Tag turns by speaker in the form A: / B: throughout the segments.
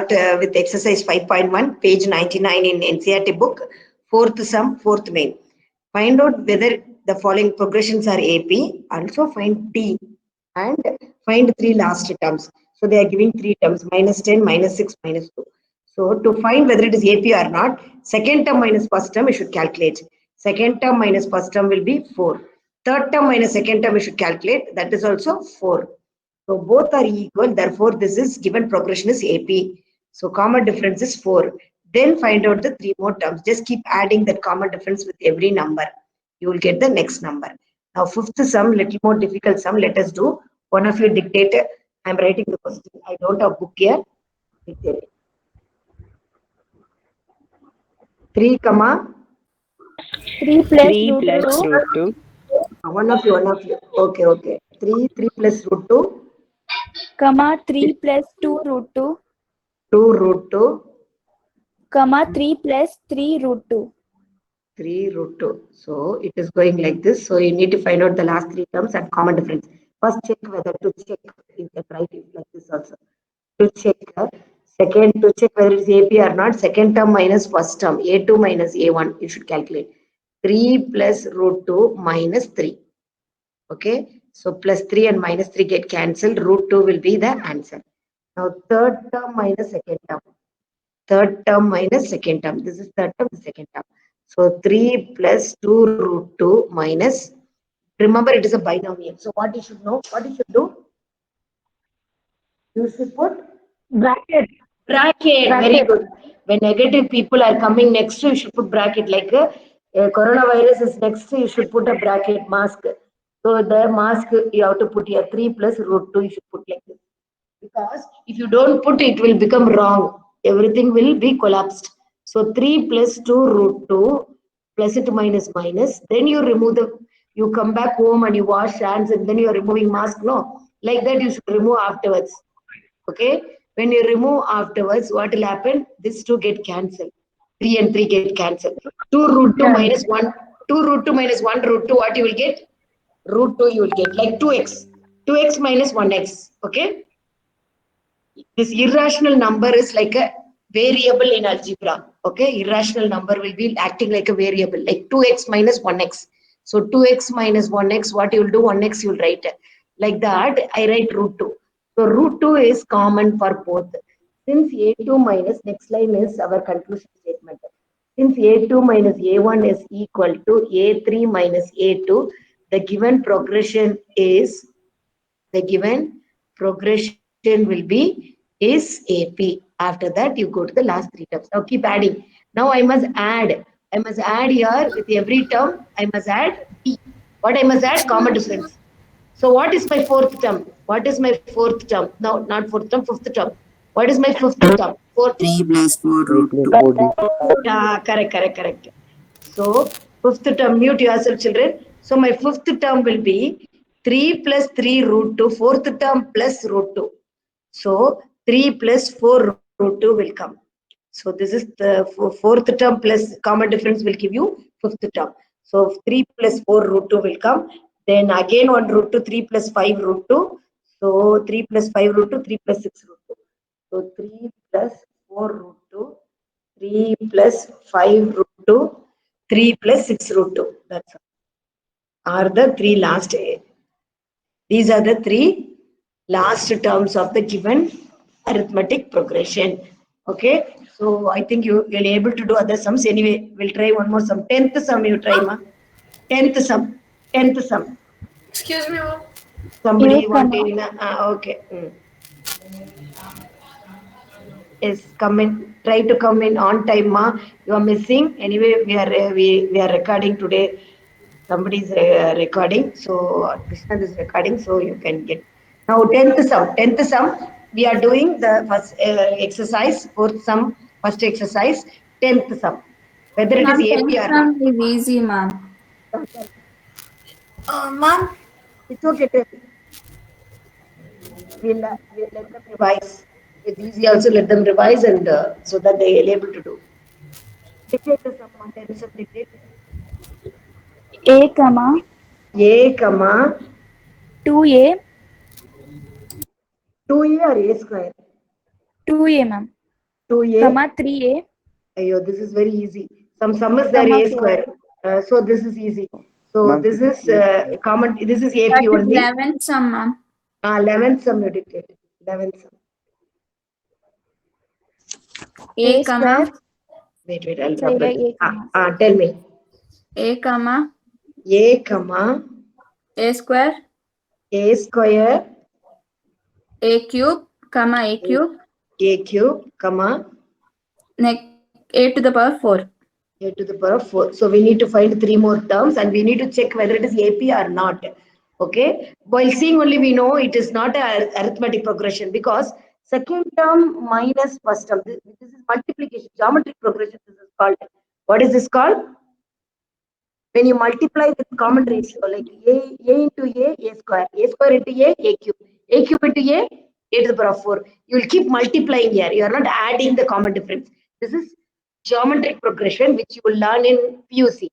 A: start with exercise 5.1, page 99 in NCERT book. Fourth sum, fourth main. Find out whether the following progressions are AP. Also find T and find three last terms. So they are giving three terms, minus 10, minus 6, minus 2. So to find whether it is AP or not, second term minus first term, you should calculate. Second term minus first term will be 4. Third term minus second term, you should calculate. That is also 4. So both are equal. Therefore, this is given progression is AP. So common difference is 4. Then find out the three more terms. Just keep adding that common difference with every number. You will get the next number. Now, fifth sum, little more difficult sum. Let us do. One of you dictate. I am writing the question. I don't have book here. Dictate. 3,
B: 3 plus
C: 3
B: root
C: plus
B: 2.
C: root 2.
A: One of you. Okay. 3 plus root 2.
B: Comma 3 plus 2 root 2.
A: 2 root 2.
B: Comma 3 plus 3 root 2.
A: 3 root 2. So it is going like this. So you need to find out the last three terms and common difference. First check whether to check. You can write it like this also. To check. Second, to check whether it's AP or not. Second term minus first term. A2 minus A1. You should calculate. 3 plus root 2 minus 3. Okay. So plus 3 and minus 3 get cancelled. Root 2 will be the answer. Now third term minus second term. Third term minus second term. This is third term, second term. So 3 plus 2 root 2 minus, remember it is a binomial. So what you should know, what you should do? You should put
B: Bracket.
A: Very good. When negative people are coming next, you should put bracket. Like coronavirus is next, you should put a bracket, mask. So the mask you have to put here 3 plus root 2, you should put like this. Because if you don't put it, will become wrong. Everything will be collapsed. So 3 plus 2 root 2 plus it minus minus. Then you remove you come back home and you wash hands and then you are removing mask. No, like that you should remove afterwards. Okay. When you remove afterwards, what will happen? This 2 get cancelled. 3 and 3 get cancelled. 2 root 2 minus 1. 2 root 2 minus 1 root 2. What you will get? Root 2 you will get like 2x. 2x minus 1x. Okay. This irrational number is like a variable in algebra. Okay, irrational number will be acting like a variable, like 2x minus 1x. So 2x minus 1x, what you will do? 1x you will write like that. I write root 2. So root 2 is common for both. Since a2 minus, next line is our conclusion statement. Since a2 minus a1 is equal to a3 minus a2, the given progression will be is AP. After that, you go to the last three terms. Now keep adding. Now I must add. I must add here with every term. I must add T. What I must add? Common difference. So what is my fourth term? What is my fourth term? No, not fourth term, fifth term. What is my fifth term?
D: 3 plus 4 root 2.
A: Correct. So fifth term, mute yourself, children. So my fifth term will be 3 plus 3 root 2, fourth term plus root 2. So 3 plus 4 root 2 will come. So this is the fourth term plus common difference will give you fifth term. So 3 plus 4 root 2 will come. Then again 1 root 2, 3 plus 5 root 2. So 3 plus 5 root 2, 3 plus 6 root 2. So 3 plus 4 root 2, 3 plus 5 root 2, 3 plus 6 root 2. That's all. Are the three last. These are the three last terms of the given arithmetic progression. Okay. So I think you'll be able to do other sums. Anyway, we'll try one more sum. 10th sum you try, ma. 10th sum.
E: Excuse me, ma'am.
A: Somebody
B: Yes,
A: wanted
B: ma'am.
A: okay. Yes, come in. Try to come in on time, ma. You are missing. Anyway, we are recording today. Somebody is recording. So Krishna is recording. So you can get now 10th sum. 10th sum. We are doing the first exercise. Fourth sum. First exercise. 10th sum. Whether it is
F: Ma'am,
A: AP
F: 10th
A: or not.
F: sum is easy, ma'am.
E: Ma'am.
A: It's okay. We'll let them revise. It's easy also let them revise and so that they are able to do. Dictate the sum on 10th sum. Dictate.
B: A comma
A: A comma
B: 2A
A: 2A or A square.
B: 2A, ma'am.
A: 2a,
B: comma 3a,
A: Ayo, this is very easy. Some sum is there,
B: comma
A: a
B: 4.
A: square. So this is easy. So
D: Ma'am,
A: this is common. This is
E: That
A: AP
E: is
A: only.
E: 11th sum, ma'am.
A: 11th sum you dictate. 11th sum.
E: A comma,
A: Wait, I'll
B: Say
A: rub it.
B: A comma.
A: Tell me.
E: A comma,
A: A comma
E: A square,
A: a square
E: A cube, comma A cube,
A: a cube comma
E: A to the power 4.
A: a to the power of 4. So we need to find 3 more terms and we need to check whether it is AP or not. Okay. While seeing only we know it is not a arithmetic progression because second term minus first term. This is multiplication. Geometric progression this is called. What is this called? When you multiply with common ratio like a into a square into a cube into a to the power of 4. You will keep multiplying here. You are not adding the common difference. This is geometric progression which you will learn in PUC.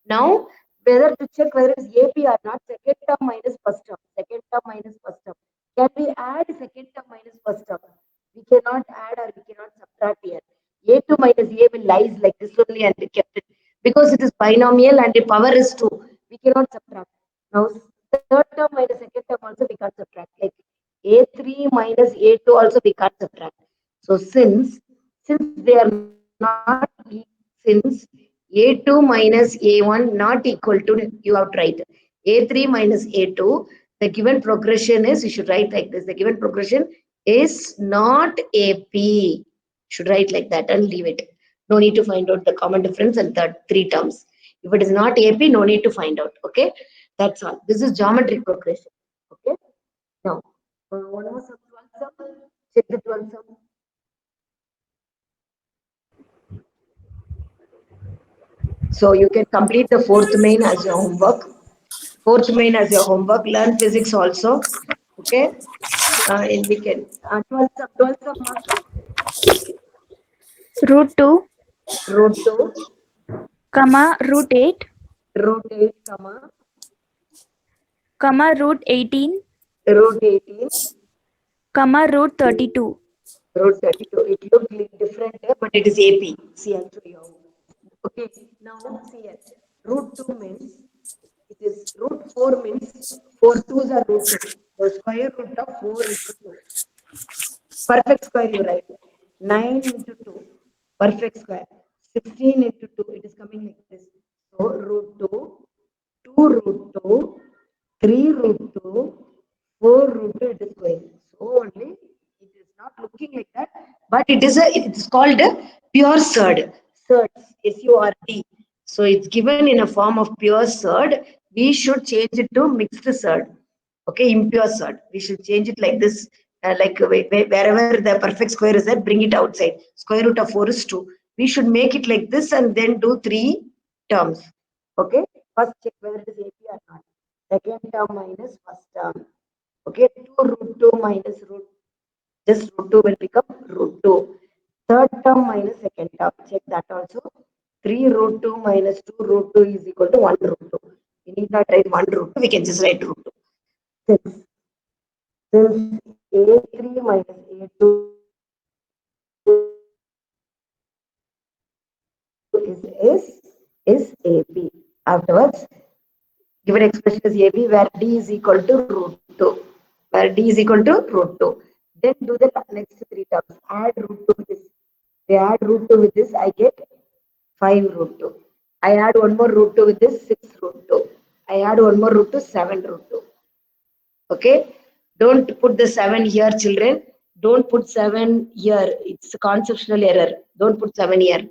A: Now, whether to check whether it is AP or not, second term minus first term. Second term minus first term. Can we add second term minus first term? We cannot add or we cannot subtract here. A2 minus A will lies like this only and we kept it. Because it is binomial and the power is 2. We cannot subtract. Now, third term minus second term also we can't subtract. Like A3 minus A2 also we can't subtract. So since they are not, since A2 minus A1 not equal to, you have to write A3 minus A2, the given progression is, you should write like this, the given progression is not AP. Should write like that and leave it. No need to find out the common difference and the 3 terms. If it is not AP, no need to find out. Okay, that's all. This is geometric progression. Okay, now one more sum, 12th sum. Check the 12th sum. So you can complete the 4th main as your homework. 4th main as your homework. Learn physics also. Okay. And we can 12th sum.
B: Root 2,
A: Root 2.
B: comma root 8,
A: Root 8,
B: comma root 18,
A: root 18.
B: comma root 32.
A: Root 32. It looks different, but it is AP. See, I'll show you. Okay, now see here. Root 2 means, it is root 4 means 4 2s are root 2. So square root of 4 into 2. Perfect square you write. 9 into 2. Perfect square. 16 into 2. It is coming like this. So root 2, 2 root 2, 3 root 2, 4 root 2, it is going. So only it is not looking like that, but it is called a pure surd. Surd, SURD. So it's given in a form of pure surd. We should change it to mixed surd. Okay, impure surd. We should change it like this. Like wherever the perfect square is there, bring it outside. Square root of 4 is 2. We should make it like this and then do 3 terms. Okay, first check whether it is AP or not. Second term minus first term. Okay, 2 root 2 minus just root 2 will become root 2. Third term minus second term. Check that also. 3 root 2 minus 2 root 2 is equal to 1 root 2. We need not write 1 root 2. We can just write root 2. Since A3 minus A2 is AP. Afterwards, given expression is AB where D is equal to root 2. Where D is equal to root 2. Then do the next 3 terms. Add root 2 with this. They add root 2 with this, I get 5 root 2. I add one more root 2 with this, 6 root 2. I add one more root 2, 7 root 2. Okay? Don't put the 7 here, children. Don't put 7 here. It's a conceptual error. Don't put 7 here.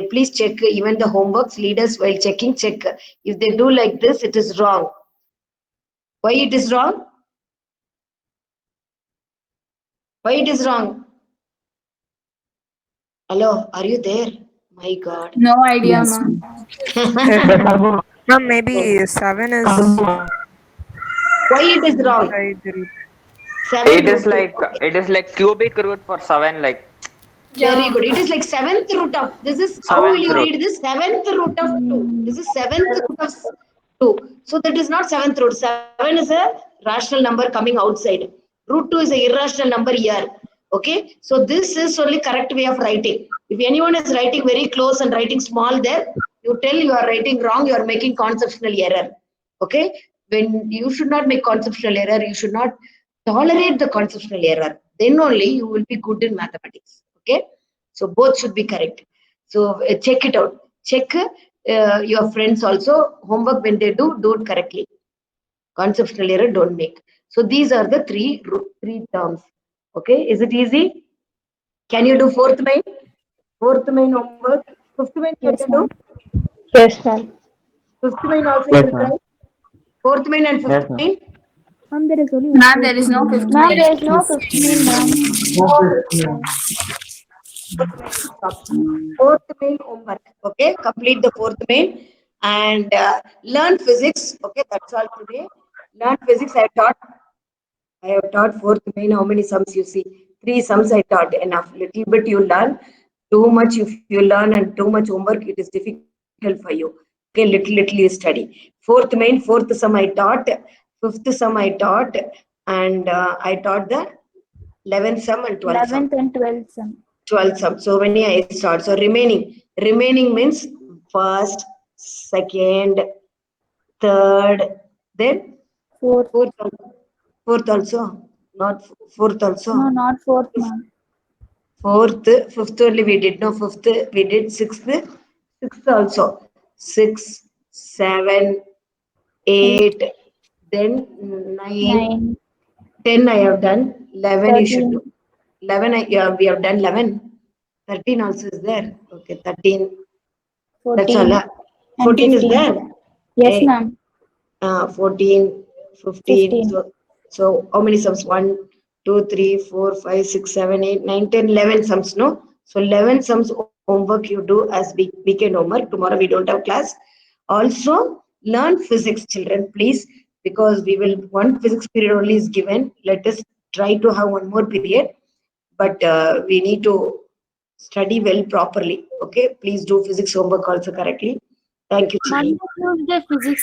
A: Please check even the homeworks leaders while checking, check. If they do like this, it is wrong. Why it is wrong? Why it is wrong? Hello, are you there? My God.
E: No idea,
D: Yes,
E: ma'am.
C: Ma'am, maybe 7 is
A: Why it is wrong?
C: inside the root.
A: 7
F: It
A: root
F: is
A: 2.
F: like
A: Okay.
F: it is like cubic root for 7, like
A: Very good. It is like 7th root of, this is, how will
F: 7th
A: you
F: root.
A: read this? 7th root of 2. This is 7th root of 2. So that is not 7th root. 7 is a rational number coming outside. Root 2 is an irrational number here. Okay, so this is only correct way of writing. If anyone is writing very close and writing small there, you tell you are writing wrong, you are making conceptual error. Okay, when you should not make conceptual error, you should not tolerate the conceptual error. Then only you will be good in mathematics. Okay, so both should be correct. So check it out. Check your friends also homework when they do it correctly. Conceptual error don't make. So these are the three terms. Okay, is it easy? Can you do fourth main? Fourth main homework. Fifth main can
B: Yes,
A: you do?
B: ma'am.
C: Yes, ma'am.
A: Fifth main also
D: Yes,
A: you will
D: ma'am.
A: try. Fourth main and
D: Yes,
A: fifth
D: ma'am.
A: main.
B: Ma'am, there is only
E: Ma'am, there is no fifth
B: Ma'am,
E: main.
B: there is no 15, ma'am.
A: Fourth main homework. Okay, complete the fourth main and learn physics. Okay, that's all today. Learn physics. I have taught fourth main. How many sums you see? 3 sums I taught. Enough. Little bit you learn. Too much if you learn and too much homework, it is difficult for you. Okay, little you study. Fourth main, fourth sum I taught. Fifth sum I taught, and I taught the 11th sum and 12th sum.
B: 11th and 12th sum.
A: 12 sum. So many I start. So remaining means first, second, third, then
B: 4th.
A: fourth also, not fourth also.
B: No, not 4th, ma'am.
A: Fourth, fifth only we did. No, fifth we did. Sixth also. 6, 7, 8, then 9,
B: 9,
A: 10 I have done. 11 you should
B: 13,
A: do. 11 we have done 11. 13 also is there. Okay, 13. That's all.
B: 14, and
A: 14 is
B: 15.
A: there.
B: Yes,
A: Eh,
B: ma'am.
A: 14, 15.
B: 15.
A: So how many sums? 1, 2, 3, 4, 5, 6, 7, 8, 9, 10, 11 sums, no? So 11 sums homework you do as weekend homework. Tomorrow we don't have class. Also learn physics, children, please, because one physics period only is given. Let us try to have one more period, but we need to study well properly. Okay, please do physics homework also correctly. Thank you, children.
E: Monday, Tuesday, physics